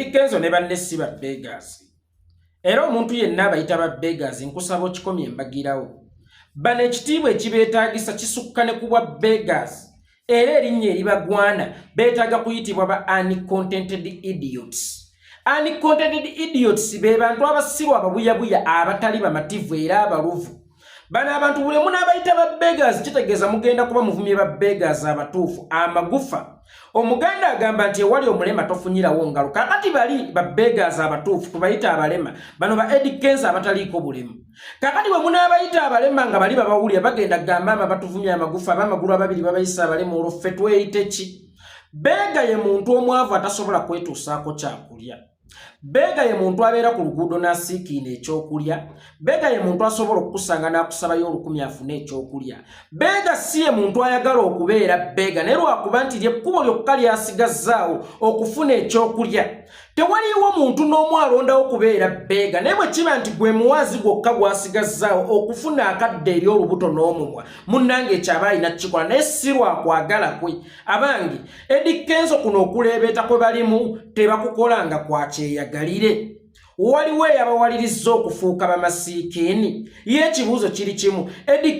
Kenzo ne banne si ba beggars. Era omuntu yenna abayita ba beggars nkusaba okikomye embagirawo. Bano ekitiibwa ekibeetaagisa kisukkane ku bwa beggars. Era erinnya eribagwana beetaaga kuyitibwa ba uncontented idiots. Uncontented idiots be bantu abasirwa ababuyabuya abatali bamativu era abaluvu. Bano abantu buli munaabayita ba beggars kitegeeza mugenda kuba muvumye ba beggars abatuufu amagufa. Omuganda agamba nti ewali omulema tofunyirawo ngalo. Kakati bali ba beggars abatuufu tubayita abalema. Bano ba Kenzo abataliiko bulemu. Kakati bwe munaabayita abalema nga bali babawulira bagenda gamba ama batuvumye amagufa abamagulu ababiri babayisa abalema olwo ffe tweyite ki? Bega ye muntu omwavu atasobola kwetuusaako kyakulya. Bega ye muntu abeera ku luguudo n'asiikiina ekyokulya. Bega ye muntu asobola okukusanga n'akusabayo olukumi afune ekyokulya. Bega si ye muntu ayagala okubeera bega naye lwakuba nti lyekkubo lyokka lyasigazzaawo okufuna ekyokulya. Tewaliiwo muntu n'omu alondawo okubeera bega naye bwe kiba nti gwe muwazi gwokka gwasigazzaawo okufuna akadde eri olubuto n'omumwa munnange ekyaba alina kikola naye si lwakwagala kwe. Abange Kenzo kuno okuleebeeta kwe balimu tebakukolanga kwa kyeyagalire. Waliwo eyabawaliriza okufuuka bamasiikiini. Ye ekibuuzo kiri kimu,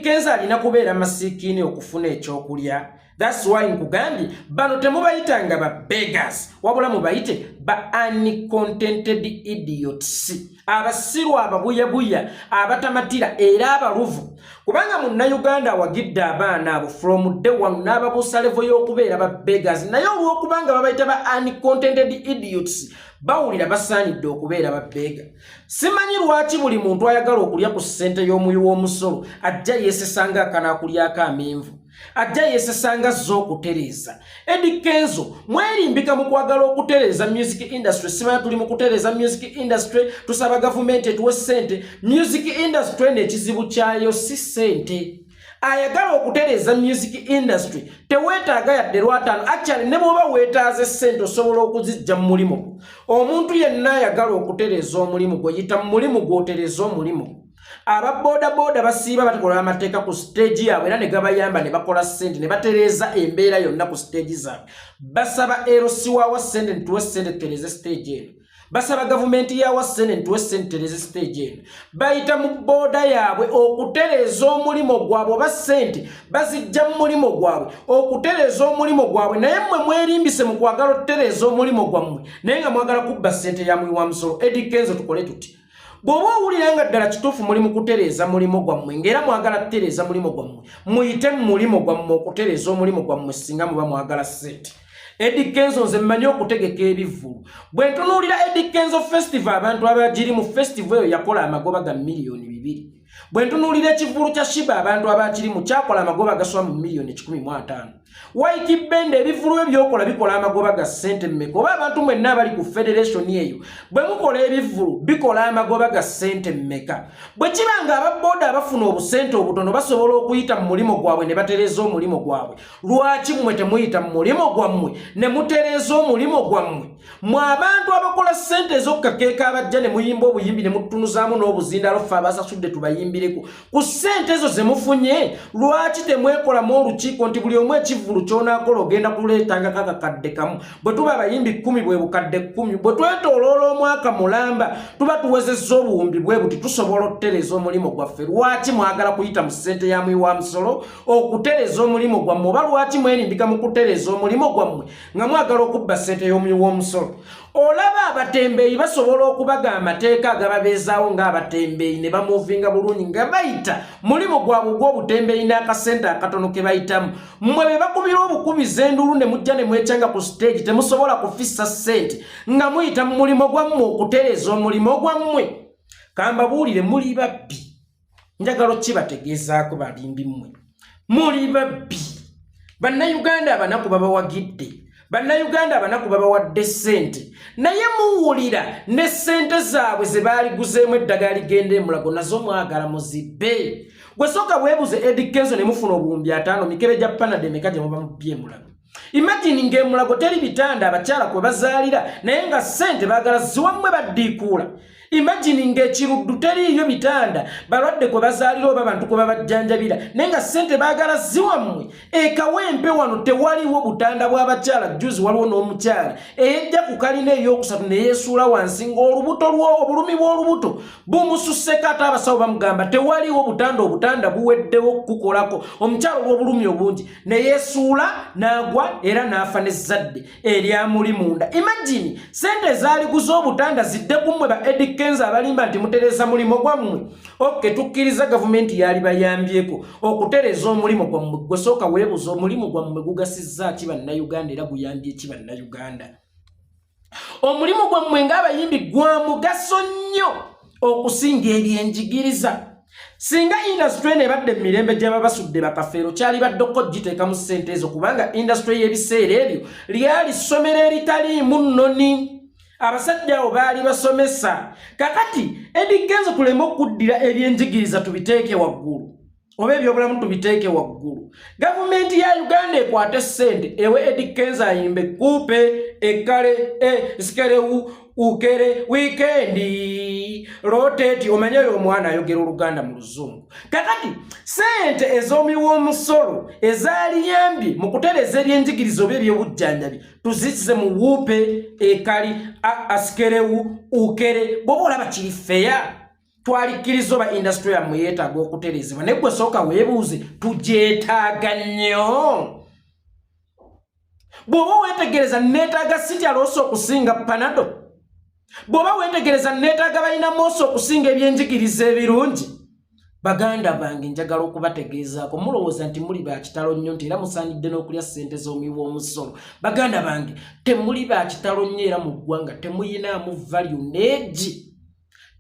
Kenzo alina kubeera masiikiini okufuna ekyokulya. That's why nkugambye bano temubayitanga ba beggars wabula mubayite ba uncontented idiots. Abasirwa ababuyabuya abatamatira era abaluvu. Kubanga Munnayuganda awagidde abaana abo from day one n'ababuusa level y'okubeera ba beggars naye olw'okubanga babayita ba uncontented idiots bawulira basaanidde okubeera ba bega. Simanyi lwaki buli muntu ayagala okulya ku ssente y'omuyi w'omusolo ajja yeesesanga akanaakulyako amenvu. Ajja yeesesanga z'okutereeza. Kenzo mwerimbika mu kwagala okutereeza music industry. Simanyi tuli mu kutereeza music industry tusaba gavumenti etuwe ssente. Music industry n'ekizibu kyayo si ssente. Ayagala okutereeza music industry teweetaaga yadde lwataano. Actually ne bw'oba weetaaze ssente osobola okuzijja mu mulimu. Omuntu yenna ayagala okutereeza omulimu gweyita mu mulimu gw'otereeza omulimu. Ababoda basiiba batekola amateeka ku stage yaabwe era ne gabayamba ne bakola ssente ne batereeza embeera yonna ku stage zaabwe. Basaba LC waawa ssente ntuwe ssente tutereeze stage eno. Basaba gavumenti yawa ssente ntuwe ssente tutereeze stage eno. Bayita mu boda yaabwe okutereeza omulimo gwabwe oba ssente bazijja mu mulimo gwabwe okutereeza omulimo gwabwe naye mmwe mwerimbise mu kwagala okutereeza omulimo gwammwe naye nga mwagala kubba ssente ya muyi wa musolo. Kenzo tukole tuti. Bw'oba owulira nga ddala kituufu muli mu kutereeza mulimo gwammwe ng'era mwagala kutereeza mulimo gwammwe muyite mu mulimo gwammwe okutereeza omulimo gwammwe singa muba mwagala ssente. Kenzo nze mmanyi okutegeka ebivvulu. Bwe ntunuulira Kenzo festival abantu abagiri mu festival eyo yakola amagoba ga miliyoni 2. Bwe ntunuulira ekivvulu kya Shiba abantu abakirimu kyakola amagoba gaswa mu miliyoni 15. Waikibende ebivvulu bye byokola bikola amagoba ga ssente mmeka oba abantu mwenna abali ku federation eyo bwe mukola ebivvulu bikola amagoba ga ssente mmeka? Bwe kibanga ababoda abafuna obusente obutono basobola okuyita mu mulimo gwabwe ne batereeza omulimo gwabwe, lwaki mmwe temuyita mu mulimo gwammwe ne mutereeza omulimo gwammwe? Mwe abantu abakola ssente ez'okkakeeka abajja ne muyimba obuyimbi ne mutunuzaamu n'obuzindalo ffe abasasudde tubayimbireko ku ssente ezo ze mufunye, lwaki temwekolamu olukiiko nti buli omu ekivvulu ky'onaakola ogenda kuleetanga kakakadde kamu? Bwe tuba abayimbi 10 bwe bukadde 10 bwe twetoloola omwaka mulamba tuba tuwezezza obuwumbi bwe buti tusobola okutereeza omulimo gwaffe. Lwaki mwagala kuyita mu ssente ya muyi wa musolo okutereeza omulimo gwammwe oba lwaki mwerimbika mu kutereeza omulimo gwammwe nga mwagala okubba ssente y'omuyi w'omusolo? Olaba abatembeeyi basobola okubaga amateeka agababeezaawo ng'abatembeeyi ne bamuvinga bulungi nga bayita mulimo gwabwe gw'obutembeeyi n'akasente akatono ke bayitamu. Mmwe be bakubira obukubiza endulu ne mujja ne mwekyanga ku stage temusobola kufissa ssente nga muyita mu mulimo gwammwe okutereeza omulimo gwammwe. Kambabuulire muli babbi. Njagala kibategeezaako balimbi mmwe. Muli babbi. Bannayuganda abanaku babawagidde. Bannayuganda abanaku babawadde ssente naye muwulira ne ssente zaabwe ze baaliguzeemu eddagala ligenda emulago nazo mwagala muzibbe. Gwe sooka bwebuze Kenzo ne mufuna obuwumbi 5 mikebe gya panade meka gye muba mubbye emulago. Imagine ng'emulago teri bitanda abakyala kwe bazaalira naye nga ssente baagala ziwammwe baddiikuula. Imagine ng'ekiruddu teriiyo bitanda balwadde kwe bazaalira oba bantu kwe babajjanjabira naye nga ssente baagala ziwammwe ekawempe wano tewaliwo butanda bw'abakyala juzi waliwo n'omukyala eyajja ku kalina ey'okusatu ne yeesuula wansi ng'olubuto obulumi bw'olubuto bumususseko ate abasawo bamugamba tewaliwo obutanda buweddewo kukolako omukyala olw'obulumi obungi ne yeesuula n'agwa era n'afa n'ezzadde eryamuli munda. Imagine ssente ezaaliguza obutanda zidde kummwe ba Kenzo abalimba nti mutereza mulimo gwammwe. Okay, tukkiriza gavumenti yali bayambyeko okutereza omulimo gwammwe. Gwe sooka weebuza omulimo gwammwe gugasizza ki bannayuganda era guyambye ki bannayuganda? Omulimu gwammwe ng'abayimbi gwa mugaso nnyo okusinga ebyenjigiriza. Singa industry nebadde mirembe gy'aba basudde bakafeero kyali baddeko giteekamu ssente ezo kubanga industry y'ebiseera ebyo lyali ssomero eritaliimu nnoni. Abasajja abo baali basomesa. Kakati Kenzo tuleme okuddira ebyenjigiriza tubiteeke waggulu oba ebyobulamu tubiteeke waggulu. Gavumenti ya Uganda ekwate ssente ewe Kenzo ayimbe kupe ekale sikerewu ukere weekendi rotate omanyayo omwana ayogera Oluganda mu Luzungu. Kakati ssente ez'omuwoomusolo ezaaliyambye mu kutereza ebyenjigiriza oba ebyobujjanjabi tuzizze mu wuupe ekali asikerewu ukere bw'oba olaba kiri feya twalikkiriza oba industry yammwe yeetaaga okuterezebwa naye gwe sooka weebuuze tugyetaaga nnyo. Bw'oba weetegereza neetaaga sityaloosa okusinga panado. Bw'oba weetegereza neetaaga balina moosi okusinga ebyenjigiriza ebirungi. Baganda bange njagala okubategeezaako mulowooza nti muli ba kitalo nnyo nti era musaanidde n'okulya ssente z'omuwoomusolo. Baganda bange temuli ba kitalo nnyo era mu ggwanga temuyinaamu value n'egi.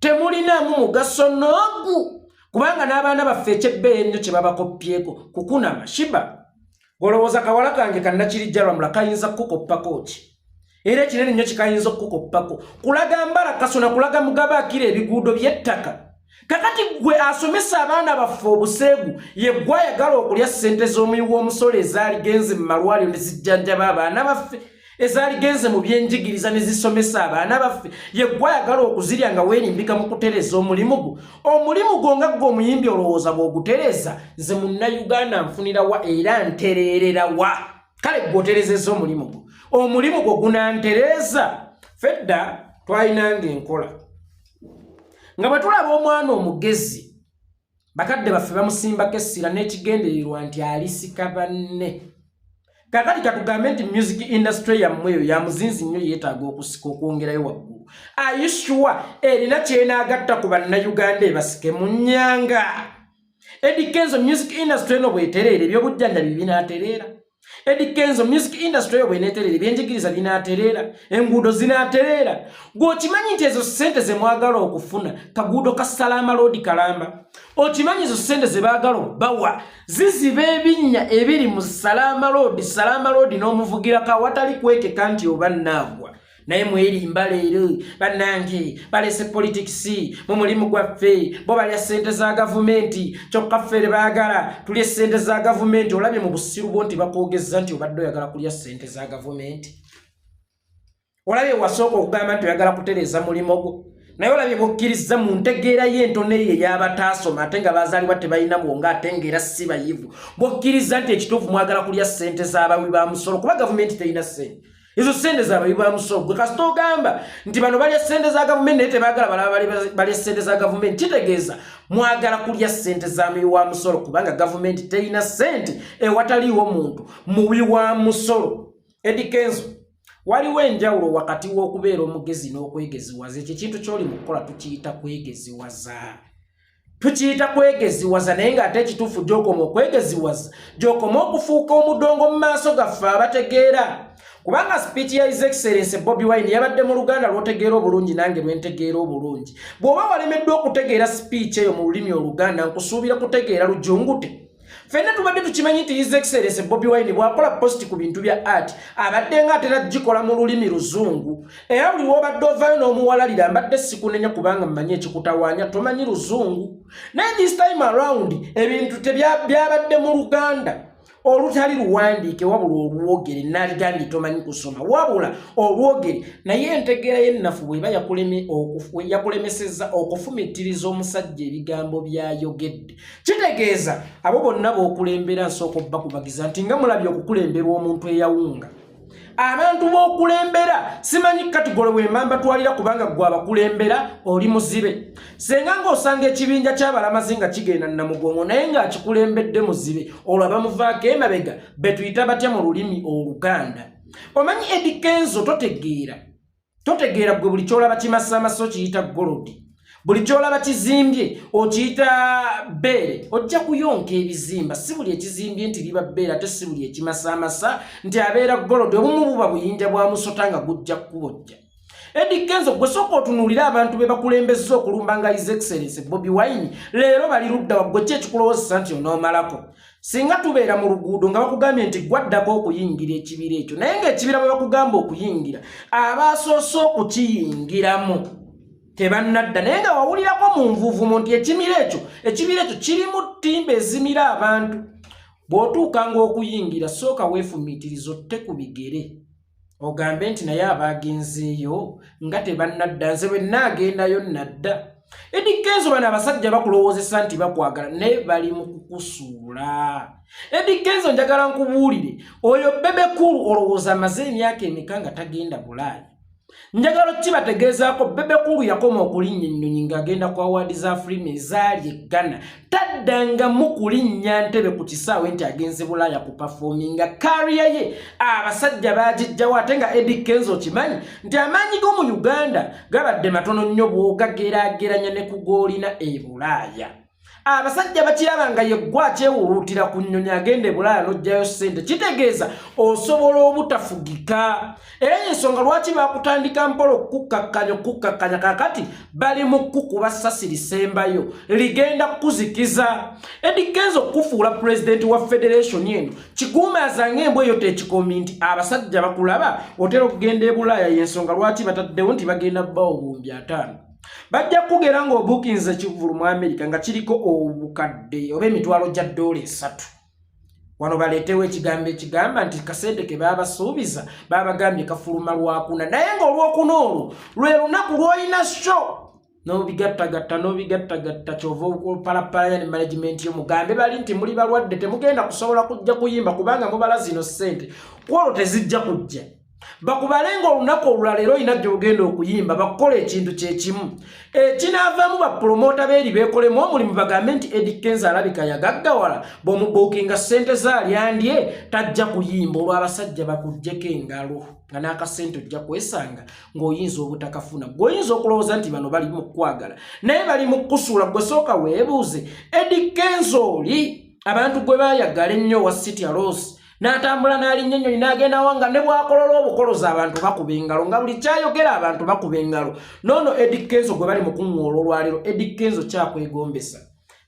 Temulinaamu mugaso n'ogu kubanga n'abaana baffe ekyebbeeyi ennyo kye babakopyeko kukuna amashiba. Golowooza kawala kange kannakirijjalwamula kayinza kukoppako ki era ekinene nnyo kikayinza okukoppako kulaga mbala kasona kulaga mugaba akira ebiguudo by'ettaka. Kakati gwe asomesa abaana baffe obuseegu ye gwe ayagala okulya ssente z'omuwoomusolo ezaaligenze mu malwaliro ne zijjanjaba abaana baffe ezaaligenze mu byenjigiriza ne zisomesa abaana baffe ye gwe ayagala okuzirya nga weerimbika mu kutereza omulimu gwo. Omulimu gwo nga gwe omuyimbi olowooza bw'ogutereza nze munnayuganda nfunira wa era ntereerera wa? Kale gw'oterezeza omulimu gwo. Omulimu gwo gunantereza. Fedda twalinanga enkola nga bwe tulaba omwana omugezi bakadde baffe bamusimbako essira n'ekigendererwa nti alisika banne. Kakati katugambe nti music industry yammwe eyo ya muzinzi nnyo yeetaaga okusika okwongerayo waggulu. Are you sure erina kyenaagatta ku bannayuganda ebasike mu nnyanga? Kenzo music industry eno bw'etereera ebyobujjanjabi binaatereera. Kenzo music industry bw'eneetereera ebyenjigiriza binaatereera, enguudo zinaatereera. Gw'okimanyi nti ezo ssente ze mwagala okufuna kaguudo ka Salama Road Kalamba. Okimanyi ezo ssente ze baagala bawa ziziba ebinnya ebiri mu Salama Road n'omuvugirako awatali kwekeka nti oba nnaagwa. Naye mwerimba leero bannange balese politics mu mulimu gwaffe bo balya ssente za gavumenti kyokka ffe baagala tulye ssente za gavumenti. Olabye mu busiru bwo nti bakoogezza nti obadde oyagala kulya ssente za gavumenti. Olabye wasooka okugamba nti oyagala kutereza mulimo gwo naye olabye bw'okkiriza mu ntegeera y'entono eyo ey'abataasoma ate nga baazaalibwa tebalina bwonga ate ng'era si bayivu bw'okkiriza nti ekituufu mwagala kulya ssente z'abawi ba musolo kuba gavumenti terina ssente. Izo ssente z'abawi ba musolo gwe kasita ogamba nti bano balya ssente za gavumenti naye tebaagala balaba balya ssente za gavumenti kitegeeza mwagala kulya ssente z'amuwi wa musolo kubanga gavumenti terina ssente ewataliiwo muntu muwi wa musolo. Kenzo waliwo enjawulo wakati w'okubeera omugezi n'okwegeziwaza. Ekyo kintu ky'oli mu kukola tukiyita kwegeziwaza. Tukiyita kwegeziwaza naye ng'ate ekituufu gy'okoma okwegeziwaza gy'okoma okufuuka omudongo mu maaso gaffe abategeera. Kubanga speech ya His Excellency Bobi Wine yabadde mu Luganda lw'otegeera obulungi nange lwentegeera obulungi. Bw'oba walemeddwa okutegeera speech eyo mu lulimi Oluganda nkusuubira kutegeera Lujungute. Ffenna tubadde tukimanyi nti His Excellency Bobi Wine bw'akola post ku bintu bya art abadde ng'atera gikola mu lulimi Luzungu. Era buli w'obadde ovaayo n'omuwalalira mbadde sikunenya kubanga mmanyi ekikutawaanya tomanyi Luzungu. Naye this time around ebintu byabadde mu Luganda. olutali luwandiike wabula olwogere n'aligambye tomanyi kusoma wabula olwogere naye entegeera y'ennafu bw'eba yakulemesezza okufumitiriza omusajja ebigambo by'ayogedde kitegeeza abo bonna b'okulembera nsooka obbakubagiza nti nga mulabye okukulemberwa omuntu eyawunga abantu b'okulembera simanyi katigolo w'emmamba twalira kubanga gwe abakulembera oli muzibe senga ng'osanga ekibinja ky'abalamazi nga kigenda namugongo naye ng'akikulembedde muzibe olwo abamuvaako emabega be tuyita batya mu lulimi Oluganda omanyi Eddie Kenzo totegeera gwe buli kyolaba kimasamasa okiyita golodi buli kyolaba kizimbye okiyita bbeere ojja kuyonka ebizimba si buli ekizimbye nti liba bbeere ate si buli ekimasamasa nti abeera golodi obumu buba buyinja bwa musota nga gujja kubojja Eddie Kenzo gwe sooka otunuulira abantu be bakulembezza okulumba nga His Excellency Bobi Wine leero bali ludda waggwe ki ekikulowoozesa nti onoomalako singa tubeera mu luguudo nga bakugambye nti gwaddako okuyingira ekibira ekyo naye ng'ekibira bwe bakugamba okuyingira abaasoose okukiyingiramu tebannadda naye nga wawulirako mu nvuuvumo nti ekibira ekyo kirimu ttimba ezimira abantu bw'otuukanga okuyingira sooka weefumiitiriza otte ku bigere ogambe nti naye abaagenzeeyo nga tebannadda nze bwe naagendayo nadda Eddie Kenzo bano abasajja bakulowoozesa nti bakwagala naye bali mu kukusuula Eddie Kenzo njagala nkubuulire oyo bebe kulu olowooza amaze emyaka emeka nga tagenda Bulaaya njagala kibategeezaako bebe kulu yakoma okulinnya ennyonyi ng'agenda ku awaadi za Afrima ezaali e Ghana taddangamu kulinnya ntebe ku kisaawe nti agenze Bulaaya ku performinga kariya ye abasajja baagijjawo ate nga Eddie Kenzo kimanyi nti amaanyi g'omu Uganda gabadde matono nnyo bw'ogageraageranya ne ku g'olina e Bulaaya abasajja bakiraba nga yeggwa akyewuluutira ku nnyonyi agende Bulaaya n'ojjayo ssente kitegeeza osobola obutafugika era ensonga lwaki baakutandika mpola okukkakkanya kakati bali mu kukuba ssasi lisembayo ligenda kukuzikiza Eddie Kenzo okufuula pulezidenti wa federation eno kiguumaaza ng'embwa eyo tekikomi nti abasajja bakulaba otera okugenda e Bulaaya y'ensonga lwaki bataddewo nti bagenda bbawo obuwumbi 5 bajja kugera ng'obuukinze ekivulu mu Amerika nga kiriko obukadde oba emitwalo gya $3 wano baleetewo ekigambo ekigamba nti kasente ke baabasuubiza baabagambye kafuluma lwakuna naye ng'olwokuna olwo lwe lunaku lw'olina sho n'obigattagatta kyova opalapalanya ne management y'omugambe bali nti muli balwadde temugenda kusobola kujja kuyimba kubanga mubala zino ssente kwolwo tezijja kujja bakubalenga olunaku olulala era olina gy'ogenda okuyimba bakukola ekintu kyekimu ekinaavaamu bapromota beeri beekolemu omulimu bagambe nti Eddie Kenzo alabika yagaggawala bw'omubuukinga ssente zaalyandye tajja kuyimba olwo abasajja bakuggyeko engalo nga n'akasente ojja kwesanga ng'oyinza obutakafuna gw'oyinza okulowooza nti bano bali mu kukwagala naye bali mu kukusuula gwe sooka weebuuze Eddie Kenzo oli abantu gwe baayagala ennyo wa City Rose n'atambula n'alinnya ennyonyi n'agenda wanga ne bwakolola obukolozi abantu bakuba engalo nga buli kyayogera abantu bakuba engalo noono Eddie Kenzo gwe bali mu kuŋŋoola olwaliro Eddie Kenzo kyakwegombesa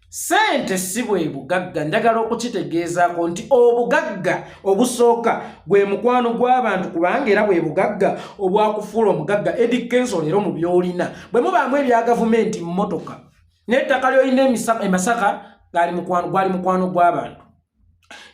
ssente si bwe bugagga njagala okukitegeezaako nti obugagga obusooka gwe mukwano gw'abantu kubanga era bwe bugagga obwakufuula omugagga Eddie Kenzo leero mu byolina bwe mubaamu ebya gavumenti mmotoka n'ettaka ly'olina e Masaka gwali mukwano gw'abantu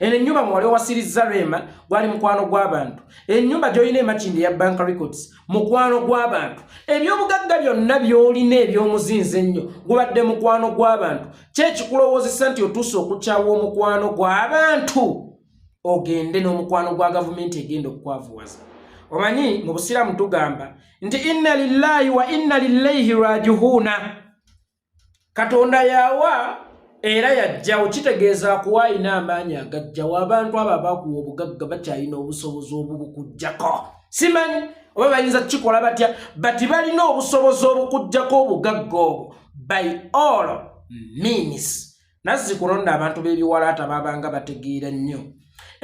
ene ennyumba mwali owasirizza Rema gwali mukwano gw'abantu ennyumba gy'olina emakindi ya Bank Records mukwano gw'abantu ebyobugagga byonna by'olina eby'omuzinze ennyo gubadde mukwano gw'abantu kyekikulowoozesa nti otuuse okukyawa omukwano gw'abantu ogende n'omukwano gwa gavumenti egenda okukwavuwaza omanyi mu busiraamu tugamba nti inna lillahi wa inna ilaihi rajihuuna Katonda yawa era yajjawo kitegeeza akuwaayina amaanyi agajjawo abantu abo abakuwa obugagga bakyalina obusobozi obubukujjako simanyi oba bayinza kukikola batya bati balina obusobozi obukujjako obugagga obwo by all means nazikulonda abantu b'ebiwalaata babanga bategeera nnyo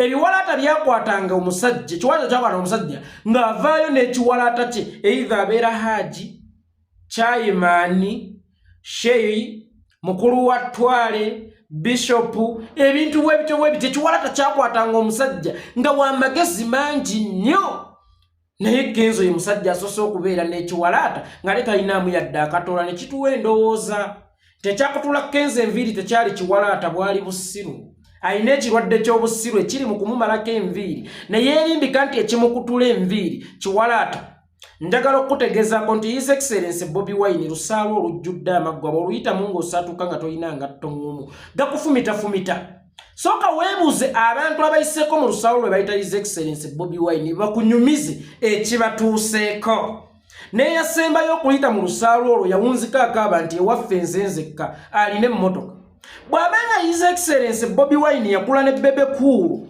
ebiwalaata byakwatanga omusajja ekiwalaata kyakwata omusajja ng'avaayo n'ekiwalaata kye either abeera Haji Chayimaani Sheyi mukulu wa Twale Bishopu ebintu bwebityo ekiwalaata kyakwatanga omusajja nga w'amagezi mangi nnyo naye Kenzo ye musajja asoose okubeera n'ekiwalaata nga ne talinaamu yadde akatola ne kituwa endowooza tekyakutula Kenzo enviiri tekyali kiwalaata bwali busiru ayina ekirwadde ky'obusiru ekiri mu kumumalako enviiri ne yeerimbika nti ekimukutula enviiri kiwalaata. Njagala okutegeezaako nti His Excellency Bobi Wine lusaalo olujjudde amaggwa bw'oluyitamu ng'osaatuka nga tolina ngatto ŋŋumu gakufumita. Soka weebuuze abantu abayiseeko mu lusaalo lwe bayita His Excellency Bobi Wine bakunyumize ekibatuuseeko. Neeyasembayo okuyita mu lusaalo olwo yawunziko akaaba nti ewaffe nze nzekka alina emmotoka. Bw'abanga His Excellency Bobi Wine yakula ne Bebe Cool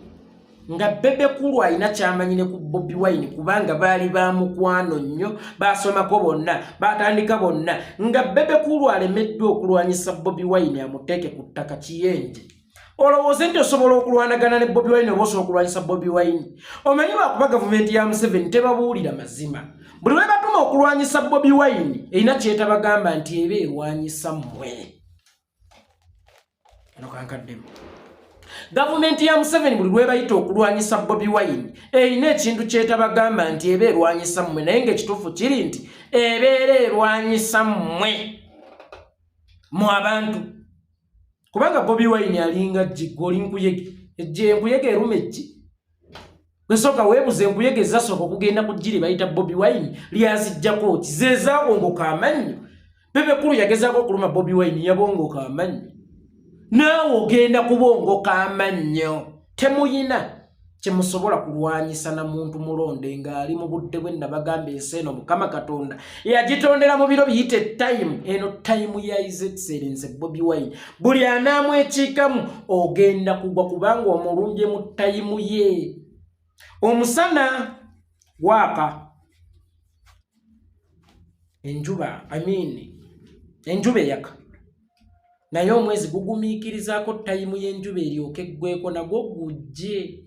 nga Bebe Cool alina kyamanyine ku Bobi Wine kubanga baali bamukwano nnyo baasomako bonna baatandika bonna nga Bebe Cool alemeddwa okulwanyisa Bobi Wine amuteeke ku ttaka kiyenje. Olowooza nti osobola okulwanagana ne Bobi Wine oba osobola okulwanyisa Bobi Wine? Omanyi lwakuba gavumenti ya Museveni tebabuulira mazima. Buli lwe batuma okulwanyisa Bobi Wine erina kyetabagamba nti eba erwanyisa mmwe. Nokankaddemu. Gavumenti ya Museveni buli lwe bayita okulwanyisa Bobi Wine erina ekintu kyetabagamba nti eba erwanyisa mmwe naye ng'ekituufu kiri nti ebeera erwanyisa mmwe mu abantu. Kubanga Bobi Wine alinga jjigo linkuyege. Ejje enkuyege eruma ejje. Nsooka weebuze enkuyege ezasooka okugenda ku jjiri bayita Bobi Wine lyazijjako ki ze zaabongoka amannyo. Bebe Cool yagezaako okuluma Bobi Wine yabongoka amannyo. Naawe ogenda kubongoka amannyo. Temuyina kyemusobola kulwanyisa na muntu mulonde ng'ali mu budde bwe nabagamba ensi eno Mukama Katonda yagitondera mu biro biyite time. Eno time ya His Excellency Bobi Wine buli anaamwekiikamu ogenda kugwa kubanga omulumbye mu time ye. Omusana waaka enjuba enjuba eyaka naye omwezi gugumiikirizaako time y'enjuba eryoke eggweko nagwo gujje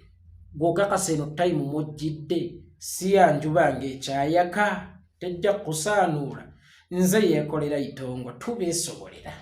gwokakasa eno time mujjidde si ya njuba ng'ekyayaka tejja kusaanuula. Nze Yekolera Itongwa tubeesobolera.